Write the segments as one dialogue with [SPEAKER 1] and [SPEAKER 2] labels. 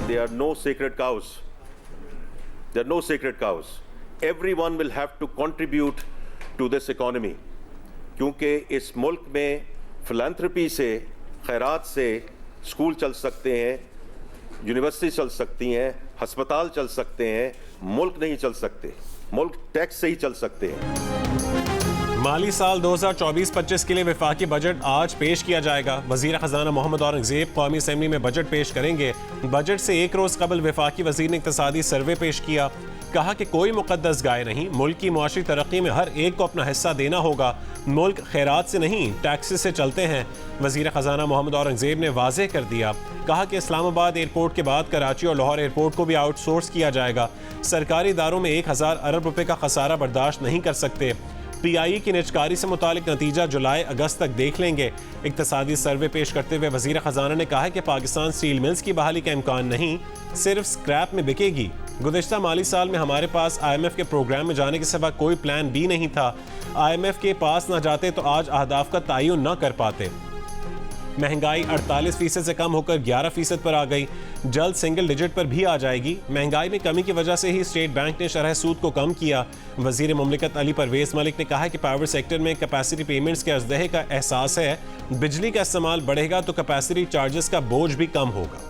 [SPEAKER 1] There are no sacred cows. There are no sacred cows. Everyone will have to contribute to this economy. क्योंकि इस मुल्क में philanthropy से, खैरात से स्कूल चल सकते हैं, यूनिवर्सिटी चल सकती हैं, हस्पताल चल सकते हैं, मुल्क नहीं चल सकते। मुल्क टैक्स से ही चल सकते हैं।
[SPEAKER 2] माली साल 2024-25 के लिए वफाकी बजट आज पेश किया जाएगा। वजीर खजाना मोहम्मद औरंगजेब कौमी असेंबली में बजट पेश करेंगे। बजट से एक रोज कबल वफाकी वजीर ने इक्तिसादी सर्वे पेश किया। कहा कि कोई मुकद्दस गाय नहीं, मुल्क की मुआशी तरक्की में हर एक को अपना हिस्सा देना होगा। मुल्क खैरात से नहीं टैक्सेस से चलते हैं। वजीर खजाना मोहम्मद औरंगजेब ने वाज़ेह कर दिया। कहा कि इस्लामाबाद एयरपोर्ट के बाद कराची और लाहौर एयरपोर्ट को भी आउटसोर्स किया जाएगा। सरकारी इदारों में 1000 अरब रुपए का खसारा बर्दाश्त नहीं कर सकते। PIE की निजकारी से मुतालिक नतीजा जुलाई अगस्त तक देख लेंगे। इक्तिसादी सर्वे पेश करते हुए वजीर खजाना ने कहा कि पाकिस्तान स्टील मिल्स की बहाली का इम्कान नहीं, सिर्फ स्क्रैप में बिकेगी। गुज़िश्ता माली साल में हमारे पास IMF के प्रोग्राम में जाने के सिवा कोई प्लान भी नहीं था। IMF के पास ना जाते तो आज अहदाफ का तयन न कर पाते। महंगाई 48% से कम होकर 11% पर आ गई। जल्द सिंगल डिजिट पर भी आ जाएगी। महंगाई में कमी की वजह से ही स्टेट बैंक ने शरह सूद को कम किया। वजीर मुमलिकत अली परवेज मलिक ने कहा कि पावर सेक्टर में कैपेसिटी पेमेंट्स के अजदहे का एहसास है। बिजली का इस्तेमाल बढ़ेगा तो कैपेसिटी चार्जेस का बोझ भी कम होगा।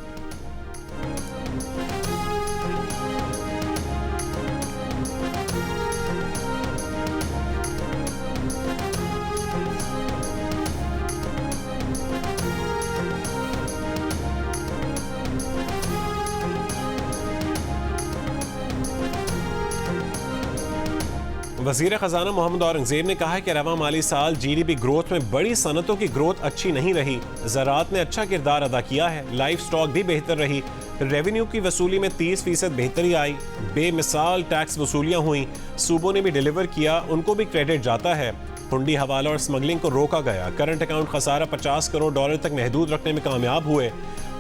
[SPEAKER 2] वजीर खजाना मोहम्मद औरंगजेब ने कहा कि रवा माली साल GDP ग्रोथ में बड़ी सनतों की ग्रोथ अच्छी नहीं रही। ज़राअत ने अच्छा किरदार अदा किया है। लाइफ स्टॉक भी बेहतर रही। रेवेन्यू की वसूली में 30% बेहतरी आई। बेमिसाल टैक्स वसूलियाँ हुई। सूबों ने भी डिलीवर किया, उनको भी क्रेडिट जाता है। हुंडी, हवाला और स्मगलिंग को रोका गया। करंट अकाउंट खसारा $50 करोड़ तक महदूद रखने में कामयाब हुए।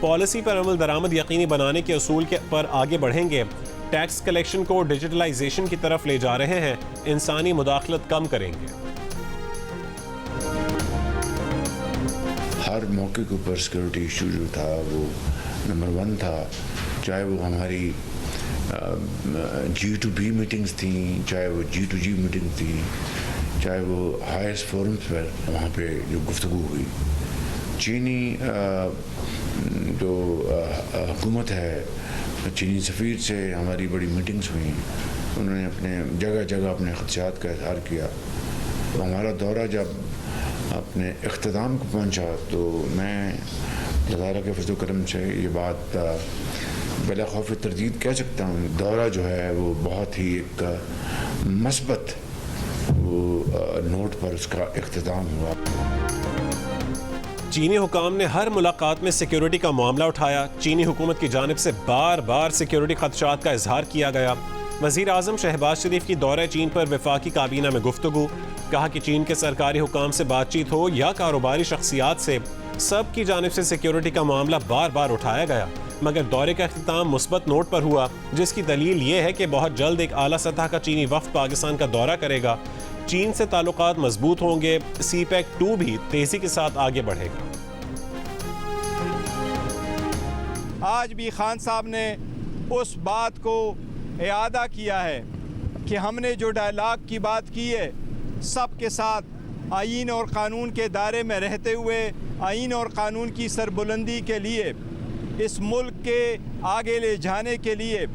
[SPEAKER 2] पॉलिसी पर अमल दरामद यकीनी बनाने के असूल पर आगे बढ़ेंगे। टैक्स कलेक्शन को डिजिटलाइजेशन की तरफ ले जा रहे हैं। इंसानी मुदाखलत कम करेंगे।
[SPEAKER 3] हर मौके के ऊपर सिक्योरिटी इशू जो था वो नंबर 1 था। चाहे वो हमारी G2B मीटिंग्स थी, चाहे वो G2G मीटिंग थी, चाहे वो हाईएस्ट फोरम्स पर वहाँ पे जो गुफ्तगू हुई। चीनी जो हुकूमत है, चीनी सफ़ीर से हमारी बड़ी मीटिंग्स हुई। उन्होंने अपने जगह जगह अपने ख़दशात का इज़हार किया। तो हमारा दौरा जब अपने इख्तिताम को पहुंचा तो मैं अल्लाह ताला के फज़ल करम से ये बात बिला खौफ तरदीद कह सकता हूँ, दौरा जो है वो बहुत ही एक मस्बत नोट पर उसका इख्तिताम हुआ।
[SPEAKER 2] चीनी हुकाम ने हर मुलाकात में सिक्योरिटी का मामला उठाया। चीनी हुकूमत की जानिब से बार बार सिक्योरिटी खदशात का इजहार किया गया। वज़ीर आज़म शहबाज शरीफ की दौरे चीन पर वफाकी काबीना में गुफ्तगू। कहा कि चीन के सरकारी हुकाम से बातचीत हो या कारोबारी शख्सियात से, सब की जानिब से सिक्योरिटी का मामला बार बार उठाया गया। मगर दौरे का अख्तिताम मुस्बत नोट पर हुआ, जिसकी दलील ये है कि बहुत जल्द एक आला सतह का चीनी वफ़द पाकिस्तान का दौरा करेगा। चीन से ताल्लुकात मजबूत होंगे। CPEC 2 भी तेजी के साथ आगे बढ़ेगा।
[SPEAKER 4] आज भी खान साहब ने उस बात को इयादा किया है कि हमने जो डायलॉग की बात की है, सब के साथ आईन और क़ानून के दायरे में रहते हुए आईन और क़ानून की सरबुलंदी के लिए, इस मुल्क के आगे ले जाने के लिए।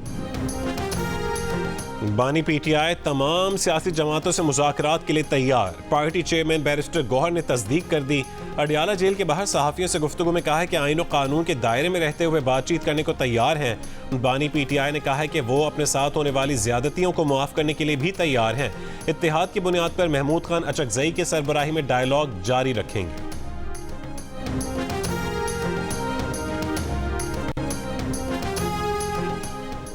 [SPEAKER 2] बानी PTI तमाम सियासी जमातों से मुज़ाकरात के लिए तैयार। पार्टी चेयरमैन बैरिस्टर गौहर ने तस्दीक कर दी। अडियाला जेल के बाहर सहाफ़ियों से गुफ्तगू में कहा है कि आईन और कानून के दायरे में रहते हुए बातचीत करने को तैयार हैं। बानी PTI ने कहा है कि वो अपने साथ होने वाली ज़्यादतियों को मुआफ़ करने के लिए भी तैयार हैं। इत्तेहाद की बुनियाद पर महमूद खान अचकज़ई के सरबराही में डायलॉग जारी रखेंगे।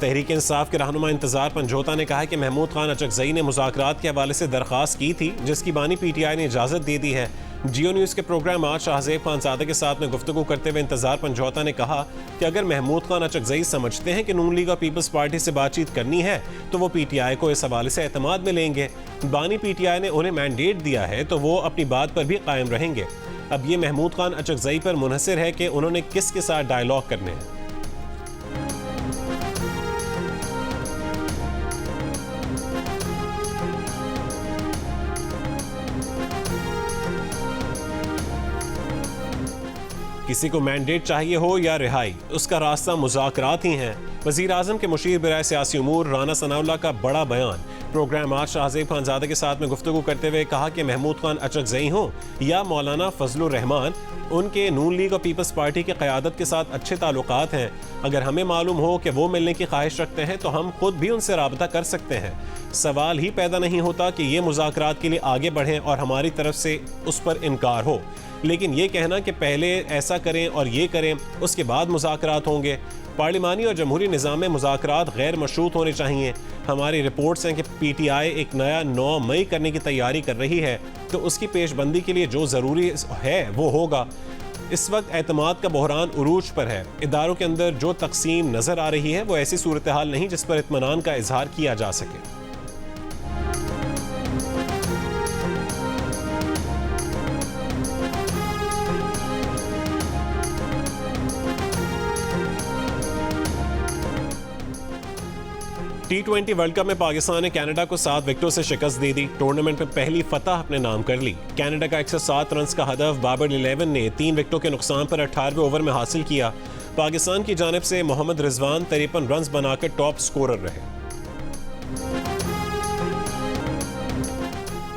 [SPEAKER 2] तहरीक इंसाफ के रहनुमा इंतजार पंजोता ने कहा है कि महमूद खान अचकज़ई ने मुज़ाकरात के हवाले से दरख्वास्त की थी, जिसकी बानी PTI ने इजाज़त दे दी है। जियो न्यूज़ के प्रोग्राम आज शाहज़ेब खानज़ादा के साथ में गुफ्तगू करते हुए इंतजार पंजोता ने कहा कि अगर महमूद खान अचकज़ई समझते हैं कि नून लीग और पीपल्स पार्टी से बातचीत करनी है तो वो PTI को इस हवाले से एतमाद में लेंगे। बानी PTI ने उन्हें मैंडेट दिया है तो वो अपनी बात पर भी कायम रहेंगे। अब ये महमूद खान अचकज़ई पर मुनहसर है कि उन्होंने किसके साथ डायलॉग करने हैं। किसी को मैंडेट चाहिए हो या रिहाई, उसका रास्ता मुज़ाकरात ही हैं। वज़ीर आज़म के मुशीर बिराए सियासी उमूर राना सनाउल्लाह का बड़ा बयान। प्रोग्राम आज शाहज़ेब खानज़ादा के साथ में गुफ्तगू करते हुए कहा कि महमूद खान अचकज़ई हो या मौलाना फजलुर रहमान, उनके नून लीग और पीपल्स पार्टी की क़यादत के साथ अच्छे ताल्लुकात हैं। अगर हमें मालूम हो कि वो मिलने की ख्वाहिश रखते हैं तो हम खुद भी उनसे राबता कर सकते हैं। सवाल ही पैदा नहीं होता कि ये मुज़ाकरात के लिए आगे बढ़ें और हमारी तरफ से उस पर इनकार हो। लेकिन ये कहना कि पहले ऐसा करें और ये करें उसके बाद मुज़ाकरात होंगे, पार्लिमानी और जमहूरी निज़ाम में मुज़ाकरात गैर मशरूत होने चाहिए। हमारी रिपोर्ट्स हैं कि PTI एक नया 9 मई करने की तैयारी कर रही है, तो उसकी पेशबंदी के लिए जो ज़रूरी है वो होगा। इस वक्त एतमाद का बहरान उरूज पर है। इदारों के अंदर जो तकसीम नज़र आ रही है वो ऐसी सूरत हाल नहीं जिस पर इत्मीनान का इजहार किया जा सके। T20 वर्ल्ड कप में पाकिस्तान ने कनाडा को 7 विकेटों से शिकस्त दे दी। टूर्नामेंट में पहली फतह अपने नाम कर ली। कनाडा का 107 रन का हदफ बाबर 11 ने 3 विकेटों के नुकसान पर 18वें ओवर में हासिल किया। पाकिस्तान की जानिब से मोहम्मद रिजवान 53 रन बनाकर टॉप स्कोरर रहे।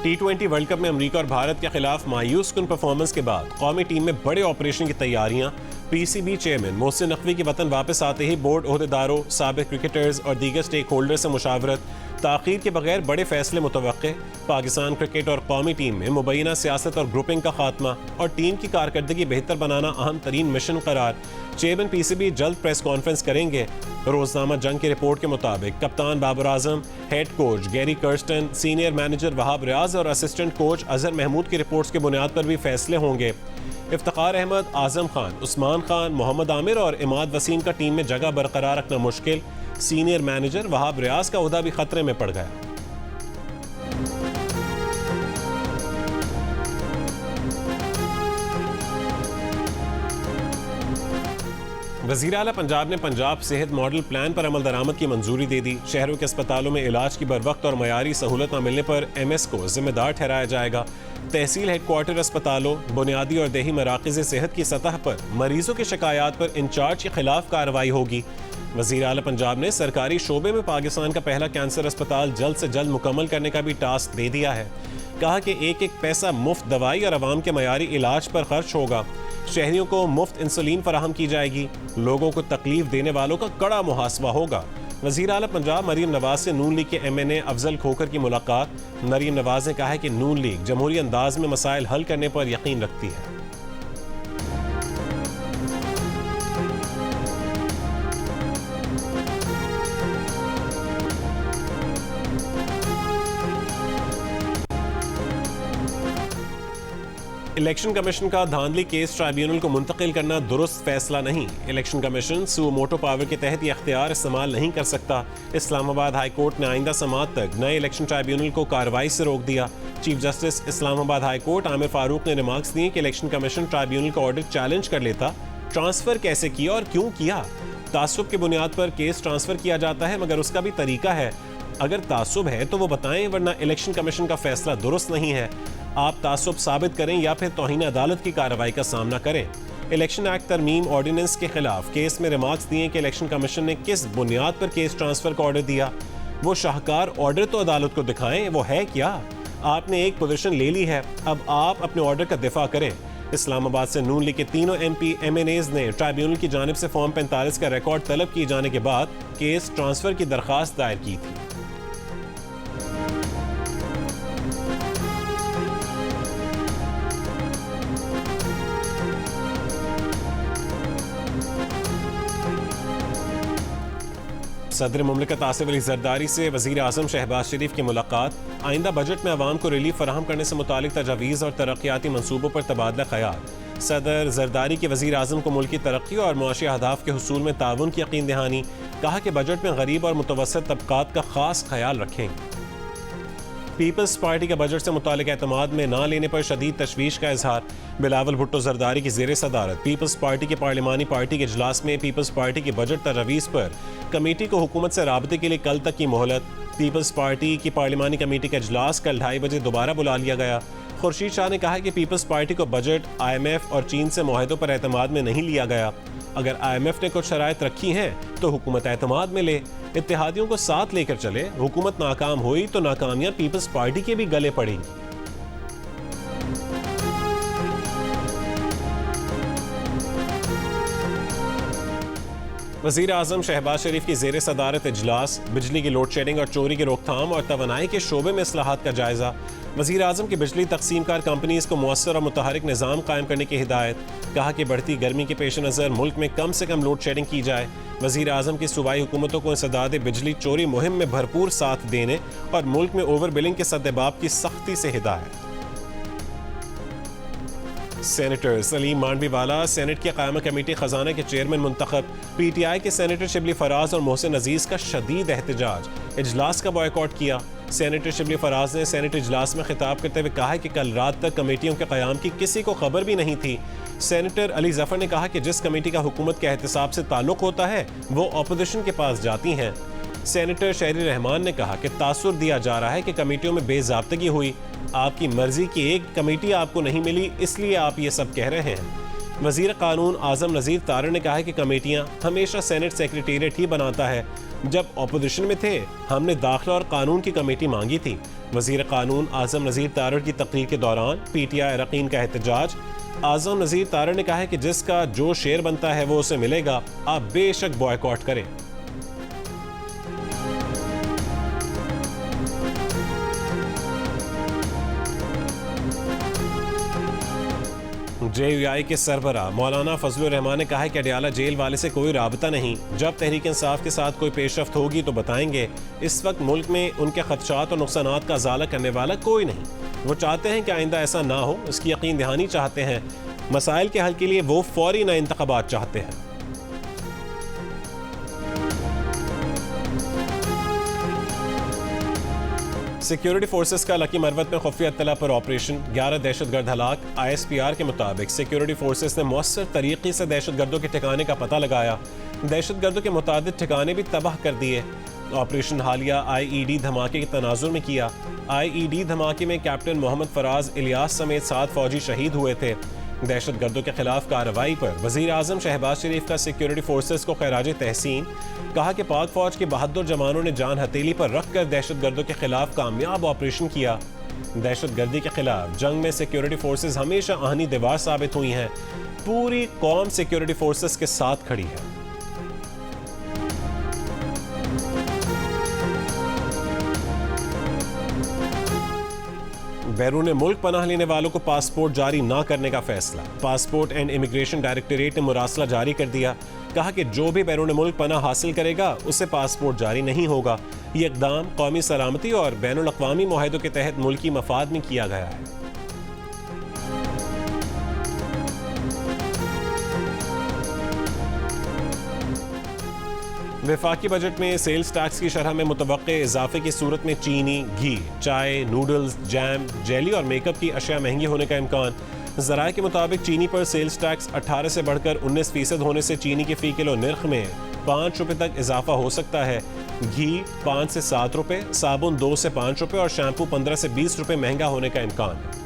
[SPEAKER 2] T20 वर्ल्ड कप में अमेरिका और भारत के खिलाफ मायूस कुन परफॉर्मेंस के बाद कौमी टीम में बड़े ऑपरेशन की तैयारियां। PCB चेयरमैन मोहसिन नकवी के वतन वापस आते ही बोर्ड ओहदेदारों, साबिक क्रिकेटर्स और दीगर स्टेक होल्डर से मुशावरत। ताख़ीर के बगैर बड़े फैसले मुतवक्के। पाकिस्तान क्रिकेट और कौमी टीम में मुबैना सियासत और ग्रुपिंग का खात्मा और टीम की कारकर्दगी बेहतर बनाना अहम तरीन मिशन करार। चेयरमैन PCB जल्द प्रेस कॉन्फ्रेंस करेंगे। रोजनामा जंग की रिपोर्ट के मुताबिक कप्तान Babar Azam, head coach Gary Kirsten, senior manager Wahab Riaz और असिस्टेंट कोच अजहर महमूद की रिपोर्ट्स की बुनियाद पर भी फैसले होंगे। इफ्तिखार अहमद, आजम खान, उस्मान खान, मोहम्मद आमिर और इमाद वसीम का टीम में जगह बरकरार रखना मुश्किल। सीनियर मैनेजर वहाब रियाज का ओहदा भी खतरे में पड़ गया। वज़ीर आला पंजाब ने पंजाब सेहत मॉडल प्लान पर अमल दरामद की मंजूरी दे दी। शहरों के अस्पतालों में इलाज की बरवक्त और मयारी सहूलत न मिलने पर MS को जिम्मेदार ठहराया जाएगा। तहसील हेडक्वार्टर अस्पतालों, बुनियादी और देही मराकज़ सेहत की सतह पर मरीजों की शिकायत पर इंचार्ज के खिलाफ कार्रवाई होगी। वज़ीर आला पंजाब ने सरकारी शोबे में पाकिस्तान का पहला कैंसर अस्पताल जल्द से जल्द मुकम्मल करने का भी टास्क दे दिया है। कहा कि एक एक पैसा मुफ्त दवाई और आवाम के मयारी इलाज पर खर्च होगा। शहरियों को मुफ्त इंसुलिन फराहम की जाएगी। लोगों को तकलीफ देने वालों का कड़ा मुहासबा होगा। वज़ीर आला पंजाब मरीम नवाज से नून लीग के MNA अफजल खोकर की मुलाकात। मरीम नवाज ने कहा है कि नून लीग जमहूरी अंदाज में मसाइल हल करने पर यकीन रखती है। इलेक्शन कमीशन का धांधली केस ट्राइब्यूनल को मुंतकिल करना दुरुस्त फैसला नहीं। इलेक्शन कमीशन सू मोटो पावर के तहत यह अख्तियार इस्तेमाल नहीं कर सकता। इस्लामाबाद हाई कोर्ट ने आइंदा समात तक नए इलेक्शन ट्राइब्यूनल को कार्रवाई से रोक दिया। Chief justice Islamabad high court Aamir Farooq ने रिमार्क्स दिए कि इलेक्शन कमीशन ट्राइब्यूनल का ऑर्डर चैलेंज कर लेता। ट्रांसफर कैसे किया और क्यों किया? तासुब की बुनियाद पर केस ट्रांसफर किया जाता है, मगर उसका भी तरीका है। अगर तासुब है तो वो बताएं, वरना इलेक्शन कमीशन का फैसला दुरुस्त नहीं है। आप तासुब साबित करें या फिर तौहीन अदालत की कार्रवाई का सामना करें। इलेक्शन एक्ट तरमीम ऑर्डिनेंस के खिलाफ केस में रिमार्क्स दिए कि इलेक्शन कमीशन ने किस बुनियाद पर केस ट्रांसफर का ऑर्डर दिया। वो शाहकार ऑर्डर तो अदालत को दिखाएं, वो है क्या? आपने एक पोजीशन ले ली है, अब आप अपने ऑर्डर का दिफा करें। इस्लामाबाद से नून लीग के तीनों MP MNAs ने ट्राइब्यूनल की जानिब से फॉर्म 45 का रिकॉर्ड तलब किए जाने के बाद केस ट्रांसफर की दरखास्त दायर की थी। सदर मुमलिकत आसिफ अली जरदारी से वज़ीर आज़म शहबाज शरीफ की मुलाकात। आइंदा बजट में आवाम को रिलीफ फराहम करने से मुतालिक तजावीज़ और तरक्याती मनसूबों पर तबादला ख्याल। सदर जरदारी के वज़ीर आज़म को मुल्की तरक्की और मुआशी अहदाफ के हुसूल में ताउन की यकीन दहानी। कहा कि बजट में गरीब और मुतवस्सित तबकात का खास ख्याल रखेंगे। पीपल्स पार्टी का बजट से मुतालिक एतमाद में ना लेने पर शदीद तशवीश का इजहार। बिलावल भुट्टो जरदारी की ज़ेर सदारत पीपल्स पार्टी के पार्लिमानी पार्टी के इजलास में पीपल्स पार्टी की बजट तजवीज़ पर कमेटी को हुकूमत से राबते के लिए कल तक की मोहलत। पीपल्स पार्टी की पार्लिमानी कमेटी का इजलास कल 2:30 बजे दोबारा बुला लिया गया। खुर्शीद शाह ने कहा कि पीपल्स पार्टी को बजट, IMF और चीन से मुआहदों पर एतमाद में नहीं लिया गया। अगर IMF ने कुछ शराइत रखी हैं तो हुकूमत एतमाद में ले, इत्तेहादियों को साथ लेकर चले। हुकूमत नाकाम हुई तो नाकामियां पीपल्स पार्टी के भी गले पड़ेंगी। वज़ीर आज़म शहबाज शरीफ की ज़ेर सदारत इजलास, बिजली की लोड शेडिंग और चोरी की रोकथाम और तवानाई के शोबे में इस्लाहात का जायज़ा। वज़ीर आज़म की बिजली तकसीम कार कंपनीज़ को मुअस्सर और मुतहरिक निज़ाम कायम करने की हिदायत। कहा कि बढ़ती गर्मी के पेश नज़र मुल्क में कम से कम लोड शेडिंग की जाए। वज़ीर आज़म की सूबाई हुकूमतों को इंसदाद बिजली चोरी मुहिम में भरपूर साथ देने और मुल्क में ओवर बिलिंग के सद्देबाब की सख्ती से हिदायत। सेनेटर सलीम मांडवीवाला सेनेट की क़यामा कमेटी खजाना के चेयरमैन मुंतखब। PTI के सेनेटर शिबली फराज और मोहसिन अजीज का शदीद एहतजाज, इजलास का बॉयकॉट किया। सेनेटर शिबली फराज ने सेनेट इजलास में खिताब करते हुए कहा कि कल रात तक कमेटियों के क़याम की किसी को खबर भी नहीं थी। सेनेटर अली जफर ने कहा कि जिस कमेटी का हुकूमत के एहतसाब से ताल्लुक होता है वो अपोजिशन के पास जाती हैं। सेनेटर शहरी रहमान ने कहा कि तासुर दिया जा रहा है कि कमेटियों में बेज़ाब्तगी हुई। आपकी मर्जी की एक कमेटी आपको नहीं मिली, इसलिए आप ये सब कह रहे हैं। वज़ीर कानून आज़म नज़ीर तारड़ ने कहा है कि कमेटियां हमेशा सेनेट सेक्रेटेरिएट ही बनाता है। जब अपोजिशन में थे हमने दाखिला और कानून की कमेटी मांगी थी। वज़ीर कानून आज़म नज़ीर तारड़ की तकरीर के दौरान PTI अरकान का एहतजाज। आज़म नज़ीर तारड़ ने कहा है कि जिसका जो शेयर बनता है वो उसे मिलेगा, आप बेशक बॉयकॉट करें। JUI के सरबरा मौलाना फजलुर रहमान ने कहा है कि अडियाला जेल वाले से कोई राबता नहीं। जब तहरीक इंसाफ के साथ कोई पेशरफ्त होगी तो बताएंगे। इस वक्त मुल्क में उनके खदशात और नुकसानात का अजाला करने वाला कोई नहीं। वो चाहते हैं कि आइंदा ऐसा ना हो, इसकी यकीन दहानी चाहते हैं। मसाइल के हल के लिए वो फौरी नए इंतखाबात चाहते हैं। सिक्योरिटी फोर्सेस का लकी मरवत में खुफिया इत्तला पर ऑपरेशन, 11 दहशतगर्द हलाक। ISPR के मुताबिक सिक्योरिटी फोर्सेस ने मौसर तरीके से दहशतगर्दों के ठिकाने का पता लगाया। दहशतगर्दों के मुताबिक ठिकाने भी तबाह कर दिए। ऑपरेशन हालिया IED धमाके के तनाजुर में किया। IED धमाके में कैप्टन मोहम्मद फराज इलियास समेत 7 फौजी शहीद हुए थे। दहशतगर्दों के खिलाफ कार्रवाई पर वज़ीर आज़म शहबाज शरीफ का सिक्योरिटी फोर्सेस को खैराज तहसीन। कहा कि पाक फौज के बहादुर जवानों ने जान हथेली पर रखकर दहशतगर्दों के खिलाफ कामयाब ऑपरेशन किया। दहशतगर्दी के खिलाफ जंग में सिक्योरिटी फोर्सेस हमेशा आहनी दीवार साबित हुई हैं। पूरी कौम सिक्योरिटी फोर्सेस के साथ खड़ी है। बैरून मुल्क पनाह लेने वालों को पासपोर्ट जारी न करने का फैसला। पासपोर्ट एंड इमिग्रेशन डायरेक्टरेट ने मुरासला जारी कर दिया। कहा कि जो भी बैरून मुल्क पनाह हासिल करेगा उसे पासपोर्ट जारी नहीं होगा। ये इक़दाम कौमी सलामती और बैनुल अक़वामी मुआहदों के तहत मुल्की मफाद में किया गया है। वफाकी बजट में सेल्स टैक्स की शरह में मुतवक्के इजाफे की सूरत में चीनी, घी, चाय, नूडल्स, जैम, जेली और मेकअप की अशिया महंगी होने का इम्कान। ज़राए के मुताबिक चीनी पर सेल्स टैक्स 18 से बढ़कर 19% होने से चीनी के फ़ी किलो नर्ख में 5 रुपये तक इजाफा हो सकता है। घी 5 से 7 रुपये, साबुन 2 से 5 रुपये और शैम्पू 15 से 20 रुपये महंगा होने का इम्कान है।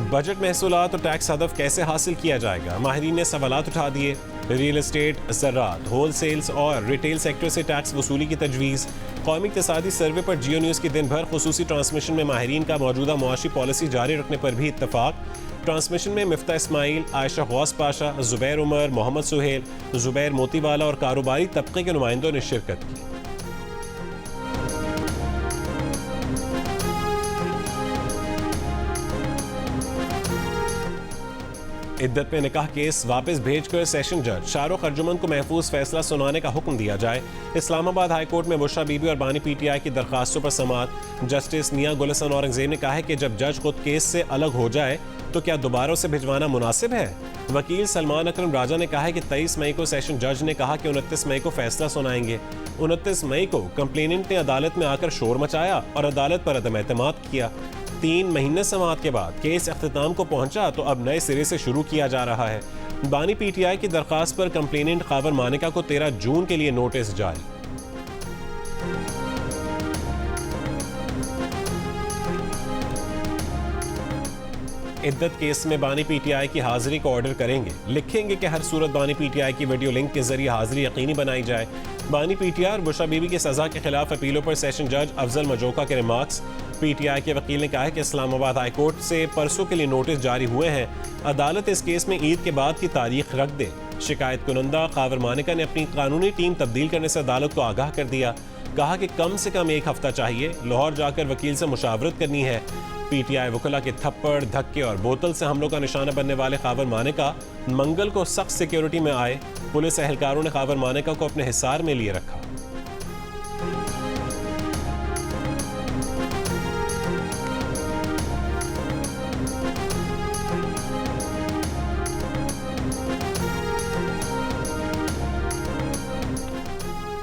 [SPEAKER 2] बजट महसूलात और टैक्स हदफ कैसे हासिल किया जाएगा, माहिरीन ने सवालात उठा दिए। रियल एस्टेट, ज़राअत, होल सेल्स और रिटेल सेक्टर से टैक्स वसूली की तजवीज़। कौमी इक़्तिसादी सर्वे पर जियो न्यूज़ की दिन भर खुसूसी ट्रांसमिशन में माहिरीन का मौजूदा मुआशी पॉलिसी जारी रखने पर भी इत्तफाक। ट्रांसमिशन में मिफ्ता इस्माइल, आयशा गौस पाशा, ज़ुबैर उमर, मोहम्मद सुहेल, ज़ुबैर मोतीवाला और कारोबारी तबके के नुमाइंदों ने शिरकत की। इद्दत में निकाह केस वापस भेजकर सेशन जज शाहरुख अर्जुमन को महफूज फैसला सुनाने का हुक्म दिया जाए। इस्लामाबाद हाई कोर्ट में बुशरा बीबी और बानी PTI की दरखास्तों पर समाअत। जस्टिस मियां गुलशन औरंगजेब ने कहा है कि जब जज खुद केस से अलग हो जाए तो क्या दोबारा उसे भिजवाना मुनासिब है। वकील सलमान अकरम राजा ने कहा है कि 23 मई को सेशन जज ने कहा कि 29 मई को फैसला सुनाएंगे। 29 मई को कंप्लेनेंट ने अदालत में आकर शोर मचाया और अदालत पर अदम एतमाद किया। 3 महीने समाअत के बाद केस इख्तिताम को पहुंचा तो अब नए सिरे से शुरू किया जा रहा है। बानी PTI की दरखास्त पर कंप्लेनेंट खावर मानिका को 13 जून के लिए नोटिस जारी। इद्दत केस में बानी पीटीआई की हाजिरी को ऑर्डर करेंगे। लिखेंगे कि हर सूरत बानी पीटीआई की वीडियो लिंक के जरिए हाजिरी यकीनी बनाई जाए। बानी पीटीआई और बुशरा बीबी की सजा के खिलाफ अपीलों पर सेशन जज अफजल मजोका के रिमार्क्स। पीटीआई के वकील ने कहा है कि इस्लामाबाद हाई कोर्ट से परसों के लिए नोटिस जारी हुए हैं। अदालत इस केस में ईद के बाद की तारीख रख दे। शिकायत कुनंदा कावर मानिका ने अपनी कानूनी टीम तब्दील करने से अदालत को आगाह कर दिया। कहा कि कम से कम 1 हफ्ता चाहिए, लाहौर जाकर वकील से मुशावरत करनी है। पीटीआई वकला के थप्पड़, धक्के और बोतल से हमलों का निशाना बनने वाले कावर मानिका मंगल को सख्त सिक्योरिटी में आए। पुलिस एहलकारों ने कावर मानिका को अपने हिसार में लिए रखा।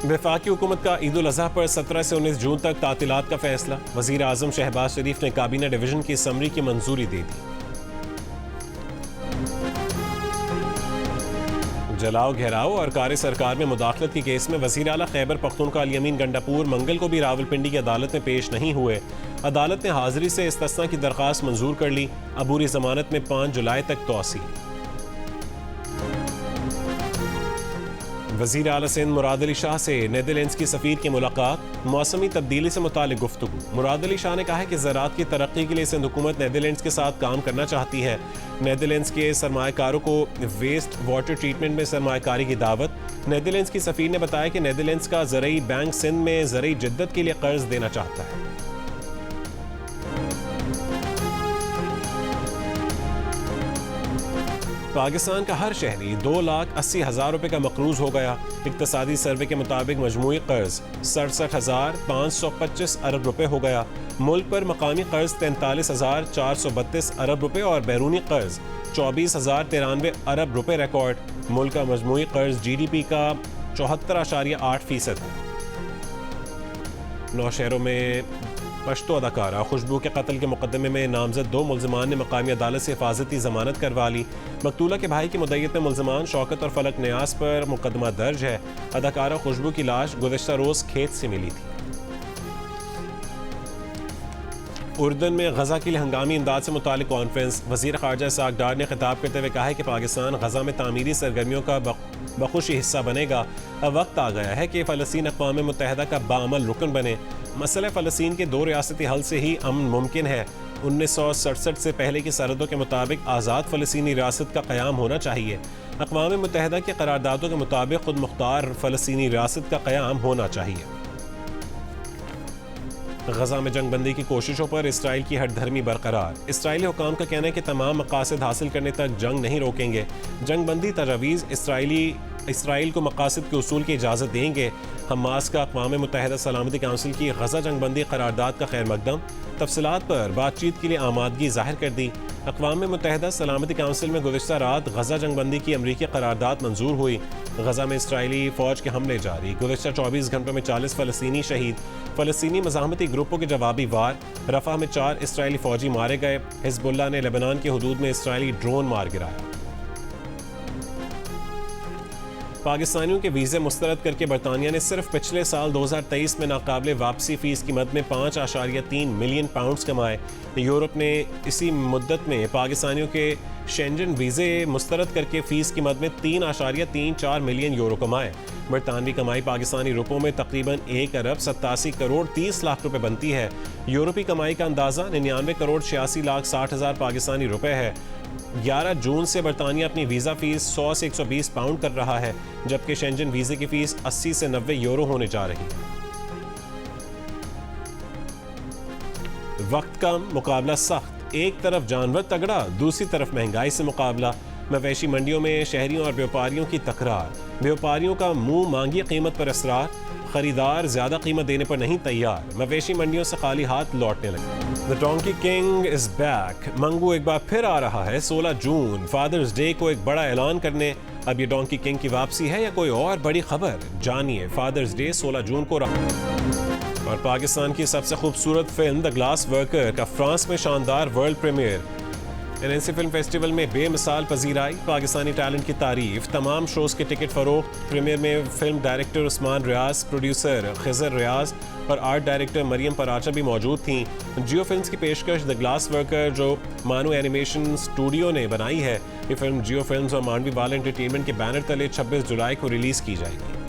[SPEAKER 2] वफाकी हुकूमत का ईद उल अज़हा पर 17 से 19 जून तक तातीलात का फैसला। वज़ीर आज़म शहबाज शरीफ ने काबीना डिवीजन की समरी की मंजूरी दे दी। जलाओ घेराव और कार सरकार में मुदाखलत के केस में वज़ीर आला खैबर पख्तूनख्वा अली अमीन गंडापुर मंगल को भी रावलपिंडी की अदालत में पेश नहीं हुए। अदालत ने हाजिरी से इस्तिस्ना की दरख्वास्त मंजूर कर ली। अबूरी जमानत में 5 जुलाई तक तौसी। वज़ीर आला सिंध मुराद अली शाह से नेदरलैंड्स की सफ़ीर की मुलाकात। मौसमी तब्दीली से मुतालिक गुफ्तगू। मुराद अली शाह ने कहा है कि ज़राअत की तरक्की के लिए सिंध हुकूमत नेदरलैंड्स के साथ काम करना चाहती है। नेदरलैंड्स के सरमायाकारों को वेस्ट वाटर ट्रीटमेंट में सरमायाकारी की दावत। नेदरलैंड्स की सफ़ीर ने बताया कि नेदरलैंड्स का ज़रई बैंक सिंध में ज़रई जिद्दत के लिए कर्ज देना चाहता है। पाकिस्तान का हर शहरी 2,80,000 रुपये का मकरूज हो गया। इक्तसादी सर्वे के मुताबिक मजमूई कर्ज 67,525 अरब रुपये हो गया। मुल्क पर मकामी कर्ज 43,432 अरब रुपये और बैरूनी कर्ज 24,093 अरब रुपये रिकॉर्ड। मुल्क का मजमूई कर्ज GDP का 74.8% है। 9 शहरों में पश्तो अदाकारा खुशबू के कत्ल के मुकदमे में नामजद 2 मुल्ज़िमान ने मकामी अदालत से हिफाजती ज़मानत करवा ली। मकतूला के भाई की मुद्दईयत में मुल्ज़िमान शौकत और फलक न्यास पर मुकदमा दर्ज है। अदाकारा खुशबू की लाश गुज़श्ता रोज़ खेत से मिली थी। उर्दन में गजा के लिए हंगामी इमदाद से मुतालिक कॉन्फ्रेंस। वज़ीर ख़ारजा इसहाक़ डार ने खिताब करते हुए कहा है कि पाकिस्तान गजा में तामीरी सरगर्मियों का बखुशी हिस्सा बनेगा। अब वक्त आ गया है कि फ़लस्तीन अक़वाम मुत्तहिदा का बाअमल रुकन बने। मसला फ़लस्तीन के 2 रियासती हल से ही अमन मुमकिन है। 1967 से पहले की सरहदों के मुताबिक आज़ाद फ़लस्तीनी रियासत का क़याम होना चाहिए। अक़वाम मुत्तहिदा के करारदादों के मुताबिक खुद मुख्तार फ़लस्तीनी रियासत का क़याम होना चाहिए। गजा में जंग बंदी की कोशिशों पर इसराइल की हठधर्मी बरकरार। इसराइली हुकाम का कहना है कि तमाम मकासद हासिल करने तक जंग नहीं रोकेंगे। जंग बंदी तजावीज़ इसराइल को मकासद के उसूल की इजाज़त देंगे। हमास का अक़वाम मुत्तहिदा सलामती काउंसिल की गजा जंग बंदी करारदाद का खैर मकदम। तफसीलात पर बातचीत के लिए आमादगी जाहिर कर दी। अक़वाम मुत्तहिदा सलामती काउंसिल में गुज़श्ता रात गजा जंग बंदी की अमरीकी करारदाद मंजूर हुई। गजा में इसराइली फ़ौज के हमले जारी। गुज़श्ता 24 घंटों में 40 फ़लस्तीनी शहीद। फ़लस्तीनी मज़ाहमती ग्रुपों के जवाबी वार। रफ़ा में 4 इसराइली फ़ौजी मारे गए। हिज़्बुल्लाह ने लेबनान की हदूद में इसराइली ड्रोन मार गिराया। पाकिस्तानियों के वीज़े मुस्तरद करके बरतानिया ने सिर्फ पिछले साल 2023 में नाकाबिले वापसी फ़ीस की मद में 5.3 मिलियन पाउंड्स कमाए। यूरोप ने इसी मुद्दत में पाकिस्तानियों के शेंजन वीज़े मुस्तरद करके फ़ीस की मद में 3.34 मिलियन यूरो कमाए। बरतानवी कमाई पाकिस्तानी रुपयों में तकरीबन 1 अरब 87 करोड़ 30 लाख रुपए बनती है। यूरोपी कमाई का अंदाज़ा 99 करोड़ 86 लाख 60 हज़ार पाकिस्तानी रुपए है। 11 जून से बरतानिया अपनी वीज़ा फ़ीस 100 से 120 पाउंड कर रहा है, जबकि शेंजन वीज़े की फ़ीस 80 से 90 यूरो होने जा रही है। वक्त कम, मुकाबला सख्त। एक तरफ जानवर तगड़ा, दूसरी तरफ महंगाई से मुकाबला। मवेशी मंडियों में शहरियों और व्यापारियों की तकरार। व्यापारियों का मुंह मांगी कीमत पर असरार। खरीदार ज्यादा कीमत देने पर नहीं तैयार। मवेशी मंडियों से खाली हाथ लौटने लगे। The donkey king is back. Mangu एक बार फिर आ रहा है 16 जून, फादर्स डे को एक बड़ा ऐलान करने। अब ये डोंकी किंग की वापसी है या कोई और बड़ी खबर? जानिए। फादर्स डे 16 जून को रहा। और पाकिस्तान की सबसे खूबसूरत फिल्म द ग्लास वर्कर का फ्रांस में शानदार world premiere. NNC film festival में बेमिसाल पजीराई, पाकिस्तानी टैलेंट की तारीफ, तमाम शोज के टिकट फरोख्त। प्रीमियर में फिल्म डायरेक्टर उस्मान रियाज, प्रोड्यूसर खिजर रियाज और आर्ट डायरेक्टर मरियम पराचा भी मौजूद थीं। जियो फिल्म्स की पेशकश द ग्लास वर्कर जो मानू एनिमेशन स्टूडियो ने बनाई है। ये फिल्म जियो फिल्म्स और मांडवी वाला एंटरटेनमेंट के बैनर तले 26 जुलाई को रिलीज की जाएगी।